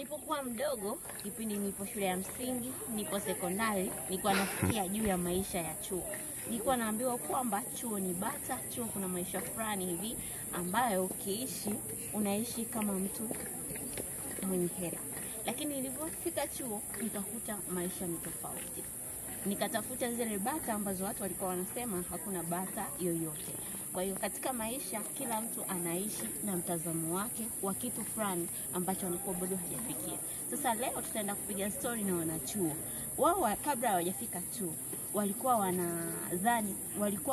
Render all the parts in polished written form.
Nilipokuwa mdogo, kipindi nipo shule ya msingi, nipo sekondari, nilikuwa nafikia juu ya maisha ya chuo. Nilikuwa naambiwa kwamba chuo ni bata, chuo kuna maisha fulani hivi ambayo ukiishi unaishi kama mtu mwenye hela. Lakini nilipofika chuo nikakuta maisha ni tofauti. Nikatafuta zile bata ambazo watu walikuwa wanasema hakuna bata yoyote. Kwa hiyo katika maisha kila mtu anaishi na mtazamo wake wa kitu fulani ambacho anakuwa bado hajafikia. Sasa leo tutaenda kupiga story na wanachuo. Wao kabla hawajafika chuo walikuwa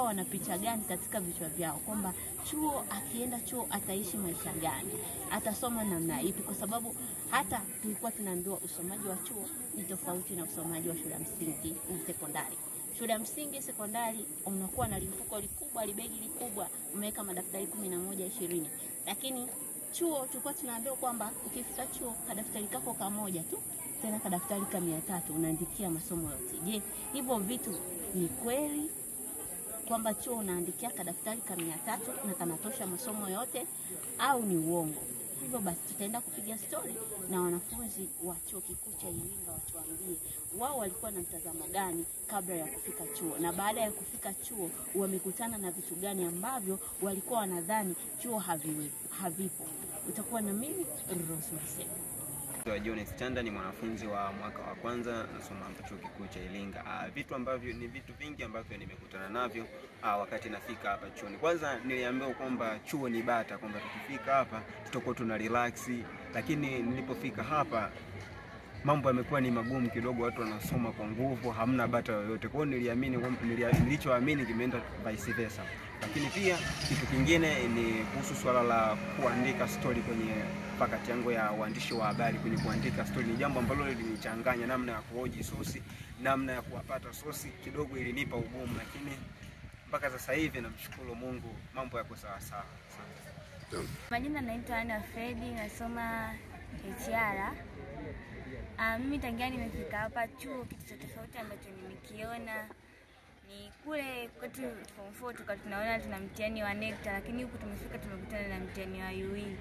wana picha gani katika vichwa vyao kwamba chuo akienda chuo ataishi maisha gani, atasoma namna ipi, kwa sababu hata tulikuwa tunaambiwa usomaji wa chuo ni tofauti na usomaji wa shule ya msingi na sekondari. Shule ya msingi, sekondari unakuwa na mfuko likubwa, libegi likubwa, umeweka madaftari 11 20. Lakini chuo tulikuwa tunaambiwa kwamba ukifika chuo kadaftari kako kamoja tu, tena kadaftari ka 300 unaandikia masomo yote. Je, hivyo vitu ni kweli kwamba chuo unaandikia kadaftari ka 300 na kanatosha masomo yote au ni uongo? Hivyo basi tutaenda kupiga story na wanafunzi wa chuo kikuu cha Iringa watuambie wao walikuwa na mtazamo gani kabla ya kufika chuo, na baada ya kufika chuo wamekutana na vitu gani ambavyo walikuwa wanadhani chuo havipo. Utakuwa na mimi Rose Msema. Jones Chanda ni mwanafunzi wa mwaka wa kwanza nasoma hapa chuo kikuu cha Iringa. Vitu ambavyo ni vitu vingi ambavyo nimekutana navyo wakati nafika hapa chuoni. Kwanza niliambiwa kwamba chuo ni bata, kwamba tukifika hapa tutakuwa tuna relax, lakini nilipofika hapa mambo yamekuwa ni magumu kidogo, watu wanasoma kwa nguvu, hamna bata yoyote. Kwa hiyo nilichoamini kimeenda vice versa. Lakini pia kitu kingine ni kuhusu swala la kuandika story kwenye pakati yangu ya uandishi wa habari. Kwenye kuandika story ni jambo ambalo lilinichanganya, namna ya kuhoji sosi, namna ya kuwapata sosi kidogo ilinipa ugumu, lakini mpaka sasa hivi namshukuru Mungu mambo yako sawa sawa. Majina naitwa Ana Fredi, nasoma HR. Mimi tangia nimefika hapa chuo, kitu tofauti ambacho nimekiona ni kule kwetu form 4 tunaona tuna mtihani wa NECTA, lakini huku tumefika tumekutana na mtihani wa UE.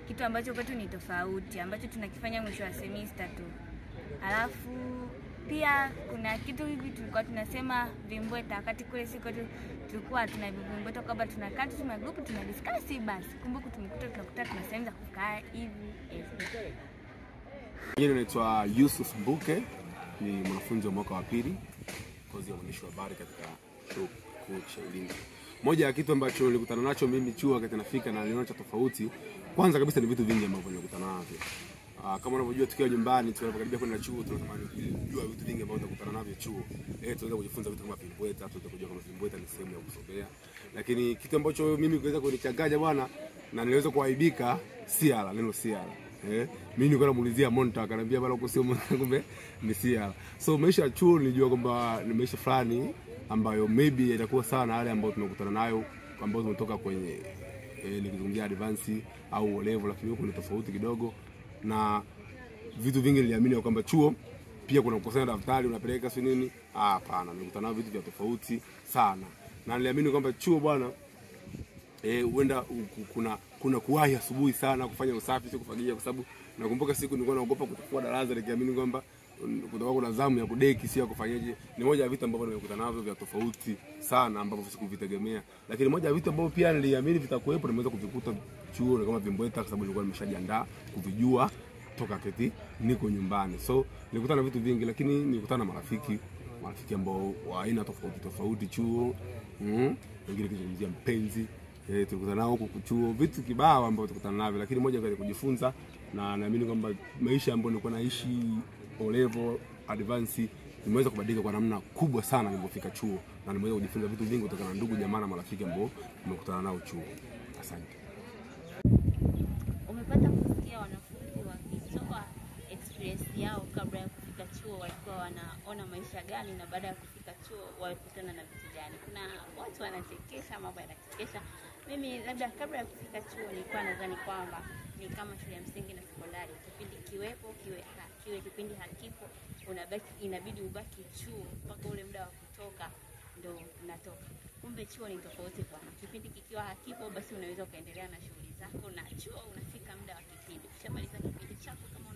Kitu ambacho kwetu ni tofauti, ambacho tunakifanya mwisho wa semester tu. Alafu pia kuna kitu hivi tulikuwa tunasema vimbweta, wakati kule siku tulikuwa tuna vimbweta kwamba tunakaa tu tuna group tuna discuss basi. Kumbuka tunakuta tunaanza kukaa hivi. Mimi naitwa Yusuf Buke, ni mwanafunzi wa mwaka wa pili kozi ya uandishi wa habari katika chuo kikuu cha Iringa. Moja ya kitu ambacho nilikutana nacho mimi chuo wakati nafika na niliona cha tofauti, kwanza kabisa ni vitu vingi ambavyo nilikutana navyo. Kama unavyojua tukiwa nyumbani tunapokaribia kwenda chuo tunatamani kujua vitu vingi ambavyo tunakutana navyo chuo. Tunaweza kujifunza vitu kama vimbweta, tunaweza kujua kama vimbweta ni sehemu ya kusomea. Lakini kitu ambacho mimi kuweza kunichanganya bwana na niliweza kuaibika siala, neno siala. Mimi nilikuwa namuulizia monitor akaniambia bado uko sio monitor, kumbe ni siala. So maisha ya chuo nilijua kwamba ni maisha fulani ambayo maybe itakuwa sawa na wale ambao tunakutana nayo ambao tumetoka kwenye nikizungumzia advance au level, lakini huko ni tofauti kidogo. Na vitu vingi niliamini kwamba chuo pia kuna kukusanya daftari unapeleka si nini. Hapana, nilikutana na vitu vya tofauti sana. Na niliamini kwamba chuo bwana huenda kuna kuwahi asubuhi sana kufanya usafi, sio kufagia, kwa sababu nakumbuka siku nilikuwa naogopa kuchukua darasa nikiamini kwamba kutakuwa kuna zamu ya kudeki, sio kufanyaje. Ni moja ya vitu ambavyo nimekutana navyo vya tofauti sana ambavyo sikuvitegemea. Lakini moja ya vitu ambavyo pia niliamini vitakuwepo nimeweza kuvikuta chuo kama vimbweta, kwa sababu nilikuwa nimeshajiandaa kuvijua toka keti niko nyumbani. So nilikutana na vitu vingi, lakini nilikutana na marafiki ambao wa aina tofauti chuo. Wengine kizungumzia mpenzi, tulikutana nao huko chuo, vitu kibao ambavyo tulikutana navyo, lakini moja ya kujifunza na naamini kwamba maisha ambayo nilikuwa naishi O level advance nimeweza kubadilika kwa namna kubwa sana nilipofika chuo, na nimeweza kujifunza vitu vingi kutokana na ndugu jamaa na marafiki ambao nimekutana nao chuo. Asante. Umepata kusikia wanafunzi wakitoa experience yao kabla ya kufika chuo, walikuwa wanaona maisha gani, na baada ya kufika chuo walikutana na vitu gani. Kuna watu wanachekesha, mambo yanachekesha. Mimi labda kabla ya kufika chuo nilikuwa nadhani kwamba ni kama shule ya msingi na sekondari, kipindi kiwepo kiwe kipindi hakipo, inabidi ubaki chuo mpaka ule muda wa kutoka ndo unatoka. Kumbe chuo ni tofauti bwana. Kipindi kikiwa hakipo basi unaweza kuendelea na shughuli zako, na chuo unafika muda wa kipindi. Ukishamaliza kipindi chako kama